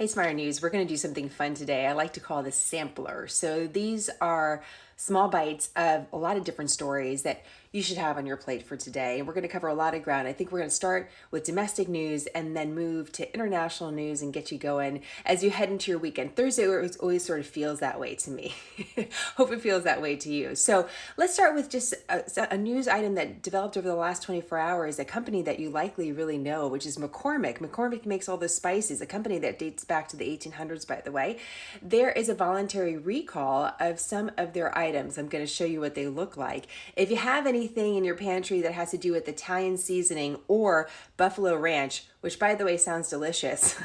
Hey, Smarter News, we're going to do something fun today. I like to call this sampler. So these are small bites of a lot of different stories that you should have on your plate for today. And we're going to cover a lot of ground. I think we're going to start with domestic news and then move to international news and get you going as you head into your weekend. Thursday always sort of feels that way to me. Hope it feels that way to you. So let's start with just a news item that developed over the last 24 hours, a company that you likely really know, which is McCormick. McCormick makes all the spices, a company that dates back to the 1800s, by the way. There is a voluntary recall of some of their items. I'm going to show you what they look like. If you have anything in your pantry that has to do with Italian seasoning or buffalo ranch, which by the way sounds delicious,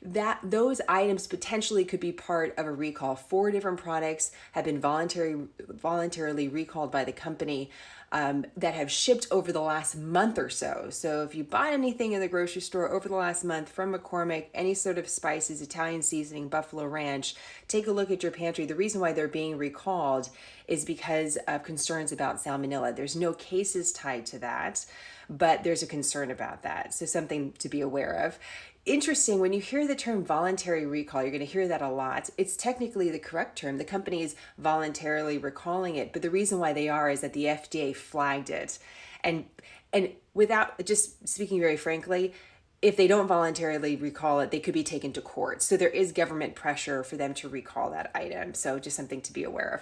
that those items potentially could be part of a recall. 4 different products have been voluntarily recalled by the company that have shipped over the last month or so. So if you bought anything in the grocery store over the last month from McCormick, any sort of spices, Italian seasoning, buffalo ranch, take a look at your pantry. The reason why they're being recalled is because of concerns about salmonella. There's no cases tied to that, but there's a concern about that. So something to be aware of. Interesting, when you hear the term voluntary recall, you're going to hear that a lot. It's technically the correct term. The company is voluntarily recalling it, but the reason why they are is that the FDA flagged it. And without, just speaking very frankly, if they don't voluntarily recall it, they could be taken to court. So there is government pressure for them to recall that item. So just something to be aware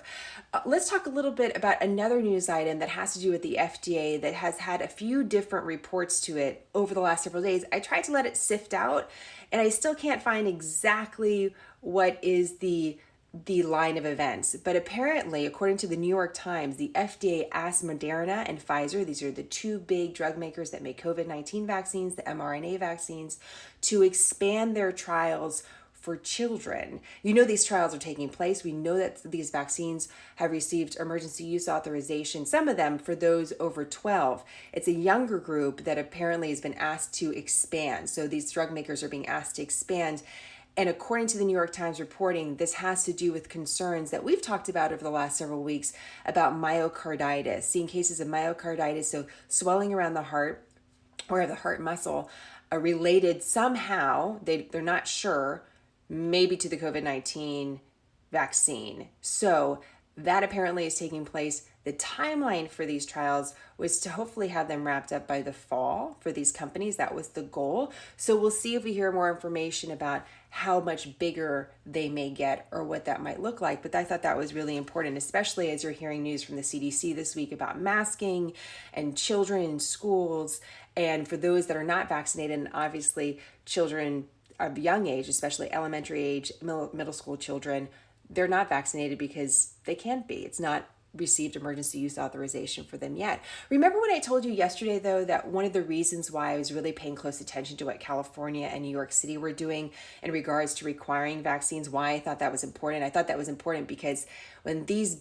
of. Let's talk a little bit about another news item that has to do with the FDA that has had a few different reports to it over the last several days. I tried to let it sift out, and I still can't find exactly what is the line of events. But apparently, according to the New York Times, the FDA asked Moderna and Pfizer, these are the 2 big drug makers that make COVID-19 vaccines, the mRNA vaccines, to expand their trials for children. You know these trials are taking place. We know that these vaccines have received emergency use authorization, some of them for those over 12. It's a younger group that apparently has been asked to expand. So these drug makers are being asked to expand. And according to the New York Times reporting, this has to do with concerns that we've talked about over the last several weeks about myocarditis, seeing cases of myocarditis, so swelling around the heart or the heart muscle, related somehow, they're not sure, maybe to the COVID-19 vaccine. So that apparently is taking place. The timeline for these trials was to hopefully have them wrapped up by the fall for these companies. That was the goal. So we'll see if we hear more information about how much bigger they may get or what that might look like. But I thought that was really important, especially as you're hearing news from the CDC this week about masking and children in schools. And for those that are not vaccinated, and obviously children of young age, especially elementary age, middle school children, they're not vaccinated because they can't be. It's not received emergency use authorization for them yet. Remember when I told you yesterday, though, that one of the reasons why I was really paying close attention to what California and New York City were doing in regards to requiring vaccines, why I thought that was important? I thought that was important because when these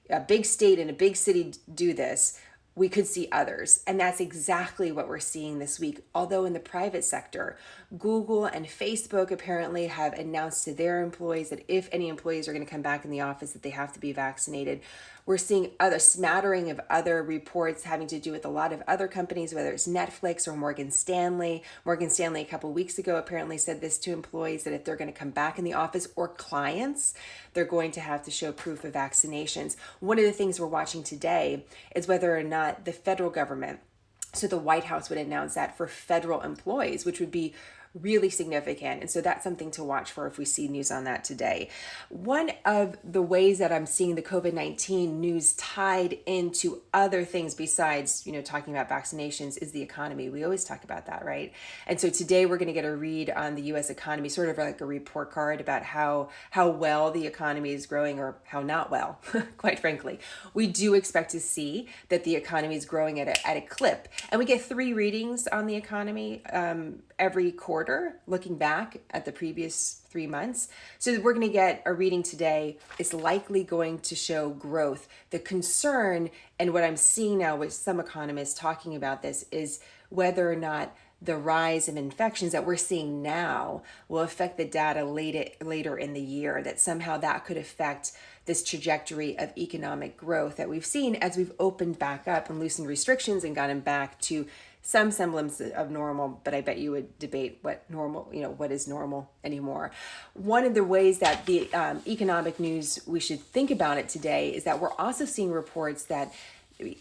a big state and a big city do this, we could see others. And that's exactly what we're seeing this week. Although in the private sector, Google and Facebook apparently have announced to their employees that if any employees are going to come back in the office, that they have to be vaccinated. We're seeing other smattering of other reports having to do with a lot of other companies, whether it's Netflix or Morgan Stanley. Morgan Stanley a couple of weeks ago apparently said this to employees, that if they're going to come back in the office, or clients, they're going to have to show proof of vaccinations. One of the things we're watching today is whether or not the federal government, so the White House would announce that for federal employees, which would be really significant. And so that's something to watch for if we see news on that today. One of the ways that I'm seeing the COVID-19 news tied into other things besides, talking about vaccinations is the economy. We always talk about that, right? And so today we're going to get a read on the US economy, sort of like a report card about how well the economy is growing, or how not well, quite frankly. We do expect to see that the economy is growing at a clip. And we get 3 readings on the economy every quarter, looking back at the previous 3 months. So we're going to get a reading today. It's likely going to show growth. The concern, and what I'm seeing now with some economists talking about this, is whether or not the rise of infections that we're seeing now will affect the data later in the year, that somehow that could affect this trajectory of economic growth that we've seen as we've opened back up and loosened restrictions and gotten back to some semblance of normal, but I bet you would debate what normal, what is normal anymore. One of the ways that the economic news, we should think about it today, is that we're also seeing reports that,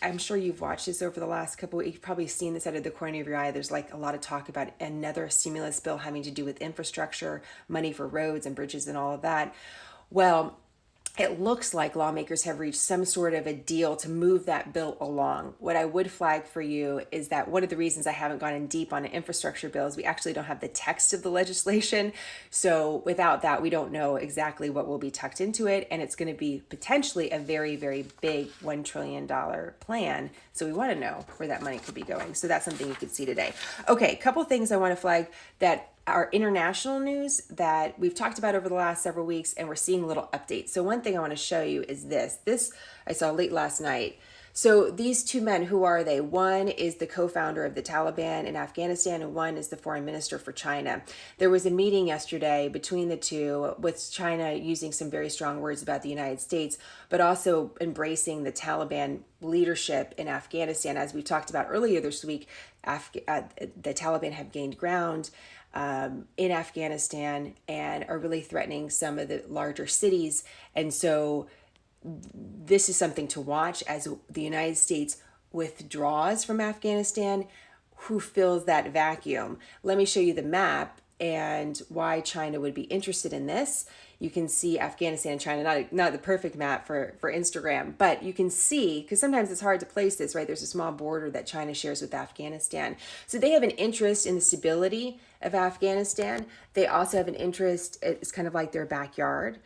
I'm sure you've watched this over the last couple of weeks, you've probably seen this out of the corner of your eye. There's like a lot of talk about another stimulus bill having to do with infrastructure, money for roads and bridges and all of that. Well, it looks like lawmakers have reached some sort of a deal to move that bill along. What I would flag for you is that one of the reasons I haven't gone in deep on an infrastructure bill is we actually don't have the text of the legislation. So without that, we don't know exactly what will be tucked into it. And it's going to be potentially a very, very big $1 trillion plan. So we want to know where that money could be going. So that's something you could see today. Okay, a couple things I want to flag that our international news that we've talked about over the last several weeks, and we're seeing little updates. So one thing I want to show you is this. This I saw late last night. So these two men, who are they? One is the co-founder of the Taliban in Afghanistan, and one is the foreign minister for China. There was a meeting yesterday between the two, with China using some very strong words about the United States, but also embracing the Taliban leadership in Afghanistan. As we talked about earlier this week, the Taliban have gained ground in Afghanistan and are really threatening some of the larger cities. And so this is something to watch as the United States withdraws from Afghanistan. Who fills that vacuum? Let me show you the map and why China would be interested in this. You can see Afghanistan and China, not the perfect map for Instagram, but you can see, because sometimes it's hard to place this, right? There's a small border that China shares with Afghanistan. So they have an interest in the stability of Afghanistan. They also have an interest, it's kind of like their backyard,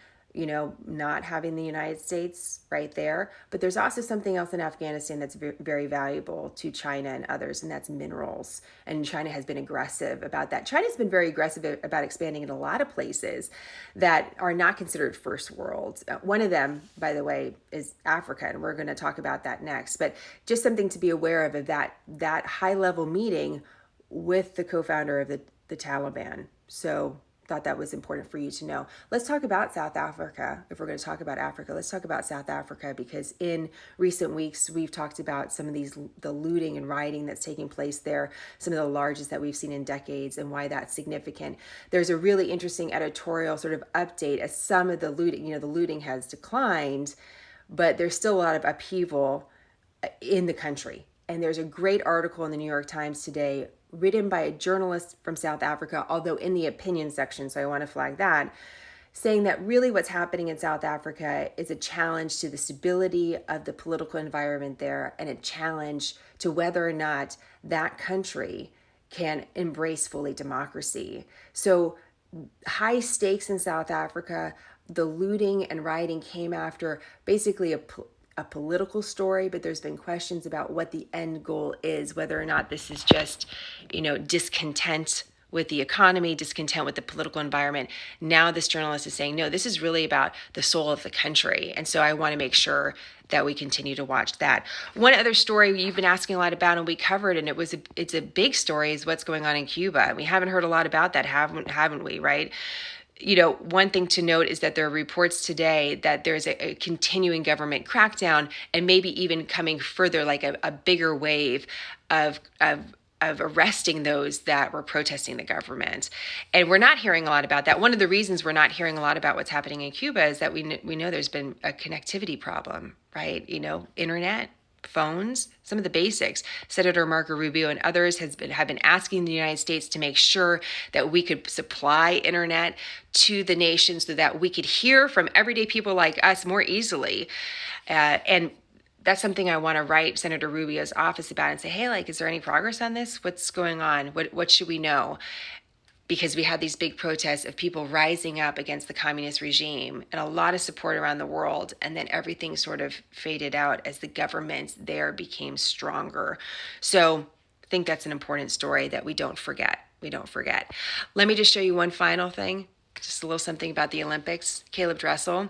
not having the United States right there. But there's also something else in Afghanistan that's very valuable to China and others, and that's minerals. And China has been aggressive about that. China's been very aggressive about expanding in a lot of places that are not considered first world. One of them, by the way, is Africa, and we're going to talk about that next. But just something to be aware of that high-level meeting with the co-founder of the Taliban. So thought that was important for you to know. Let's talk about South Africa. If we're going to talk about Africa, let's talk about South Africa, because in recent weeks, we've talked about some of the looting and rioting that's taking place there, some of the largest that we've seen in decades, and why that's significant. There's a really interesting editorial sort of update as some of the looting, the looting has declined, but there's still a lot of upheaval in the country. And there's a great article in the New York Times today written by a journalist from South Africa, although in the opinion section, so I want to flag that, saying that really what's happening in South Africa is a challenge to the stability of the political environment there, and a challenge to whether or not that country can embrace fully democracy. So high stakes in South Africa. The looting and rioting came after basically a political story, but there's been questions about what the end goal is, whether or not this is just, discontent with the economy, discontent with the political environment. Now this journalist is saying, no, this is really about the soul of the country. And so I want to make sure that we continue to watch that. One other story you've been asking a lot about, and we covered, and it's a big story, is what's going on in Cuba. We haven't heard a lot about that, haven't we, right? One thing to note is that there are reports today that there's a continuing government crackdown, and maybe even coming further, like a bigger wave of arresting those that were protesting the government. And we're not hearing a lot about that. One of the reasons we're not hearing a lot about what's happening in Cuba is that we know there's been a connectivity problem, right? Internet, phones, some of the basics. Senator Marco Rubio and others have been asking the United States to make sure that we could supply internet to the nation so that we could hear from everyday people like us more easily. And that's something I want to write Senator Rubio's office about and say, hey, is there any progress on this? What's going on? What should we know? Because we had these big protests of people rising up against the communist regime, and a lot of support around the world. And then everything sort of faded out as the government there became stronger. So I think that's an important story that we don't forget. Let me just show you one final thing, just a little something about the Olympics. Caleb Dressel,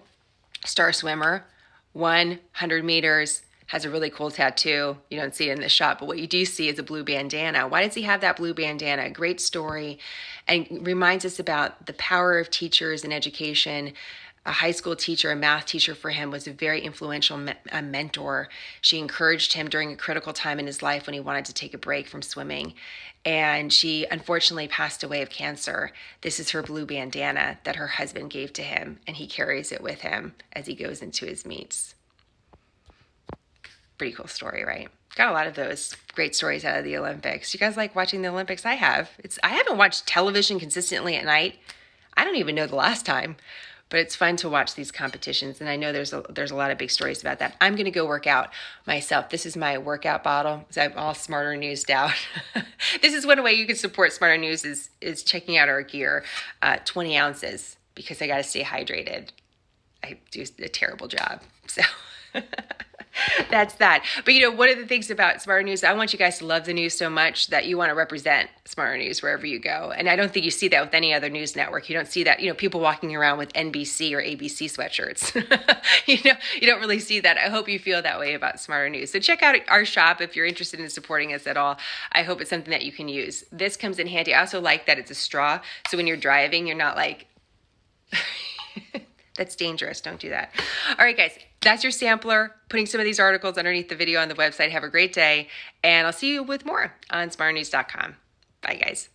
star swimmer, 100 meters, has a really cool tattoo. You don't see it in the shot, but what you do see is a blue bandana. Why does he have that blue bandana? Great story, and reminds us about the power of teachers and education a high school teacher, a math teacher for him, was a very influential mentor. She encouraged him during a critical time in his life when he wanted to take a break from swimming. And she unfortunately passed away of cancer. This is her blue bandana that her husband gave to him, and he carries it with him as he goes into his meets. Pretty cool story, right? Got a lot of those great stories out of the Olympics. You guys like watching the Olympics? I have. I haven't watched television consistently at night. I don't even know the last time, but it's fun to watch these competitions. And I know there's a lot of big stories about that. I'm going to go work out myself. This is my workout bottle. So I'm all Smarter Newsed out. This is one way you can support Smarter News is checking out our gear, 20 ounces, because I got to stay hydrated. I do a terrible job. So that's that. But one of the things about Smarter News, I want you guys to love the news so much that you want to represent Smarter News wherever you go. And I don't think you see that with any other news network. You don't see that, people walking around with NBC or ABC sweatshirts. You don't really see that. I hope you feel that way about Smarter News. So check out our shop if you're interested in supporting us at all. I hope it's something that you can use. This comes in handy. I also like that it's a straw. So when you're driving, you're not like... That's dangerous. Don't do that. All right, guys, that's your sampler. Putting some of these articles underneath the video on the website. Have a great day, and I'll see you with more on smarternews.com. Bye, guys.